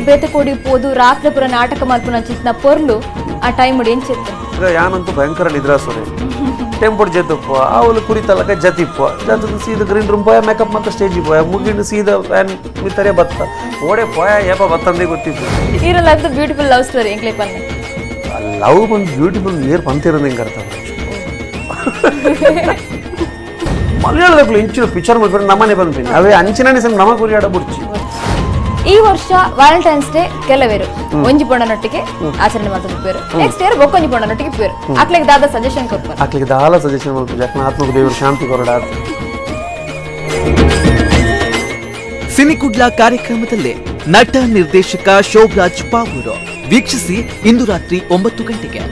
ಬೇತೆ ಕೊಡಿ ಪೋದು ರಾತ್ರಿ ಪುರ ನಾಟಕ ಮಲ್ಪುನ ಚಿತ್ನ ಪೊರ್ಲು ಆ ಟೈಮ್ ಏನ್ ಚೆತ್ತ ಈಗ ಯಾನಂತೂ ಭಯಂಕರ ನಿದ್ರಾಸೋರೆ ಟೆಂಪೋಡ್ ಜೆತ್ತಪ್ಪ ಅವಳು ಕುರಿತಲಕ ಜತಿಪ್ಪ ಜತದ ಸೀದ ಗ್ರೀನ್ ರೂಮ್ ಪೋಯ ಮೇಕಪ್ ಮತ್ತೆ ಸ್ಟೇಜಿಗೆ ಪೋಯ ಮುಗಿನ ಸೀದ ಫ್ಯಾನ್ ಮಿತ್ತರೆ ಬತ್ತ ಓಡೆ ಪೋಯ ಏಪ ಬತ್ತಂದೇ ಗೊತ್ತಿತ್ತು ಇರಲ್ಲ ಅದು ಬ್ಯೂಟಿಫುಲ್ ಲವ್ ಸ್ಟೋರಿ ಎಂಕ್ಲೆ ಪನ್ನೆ ಲವ್ ಬಂದು ಬ್ಯೂಟಿಫುಲ್ ನೀರು ಬಂತಿರೋದು ಹೆಂಗೆ ಅರ್ಥ ಮಲಯಾಳದಲ್ಲಿ ಇಂಚಿನ ಪಿಕ್ಚರ್ ಮಾಡ್ಕೊಂಡು ನಮ್ಮನೆ ಬಂದ್ಬಿಟ್ಟು ಅವೇ ಅಂಚಿನ ನಮ್ಮ ಕುರಿಯಾಡ ಬುಡ್ಚಿ ಈ ವರ್ಷ ವ್ಯಾಲೆಂಟೈನ್ಸ್ ಡೇ ಕೆಲವೇರು ಒಂಜಿ ಪೊಂಡನೊಟ್ಟಿಗೆ ಆಚರಣೆ ಮಾಡ್ತಾರೆ ಪೇರು ನೆಕ್ಸ್ಟ್ ಇಯರ್ ಬೊಕ್ಕೊಂಜಿ ಪೊಂಡನೊಟ್ಟಿಗೆ ಪೇರು ಆಕ್ಲಿಗೆ ದಾದ ಸಜೆಷನ್ ಕೊಡ್ತಾರೆ ಆಕ್ಲಿಗೆ ದಾಲ ಸಜೆಷನ್ ಮಾಡ್ತಾರೆ ಯಾಕಂದ್ರೆ ಆತ್ಮಕ ದೇವರು ಶಾಂತಿ ಕೊರಡ ಸಿನಿಕುಡ್ಲ ಕಾರ್ಯಕ್ರಮದಲ್ಲಿ ನಟ ನಿರ್ದೇಶಕ ಶೋಭರಾಜ್ ಪಾವೂರು ವೀಕ್ಷಿಸಿ ಇಂದು ರಾತ್ರಿ 9 ಗಂಟೆಗೆ.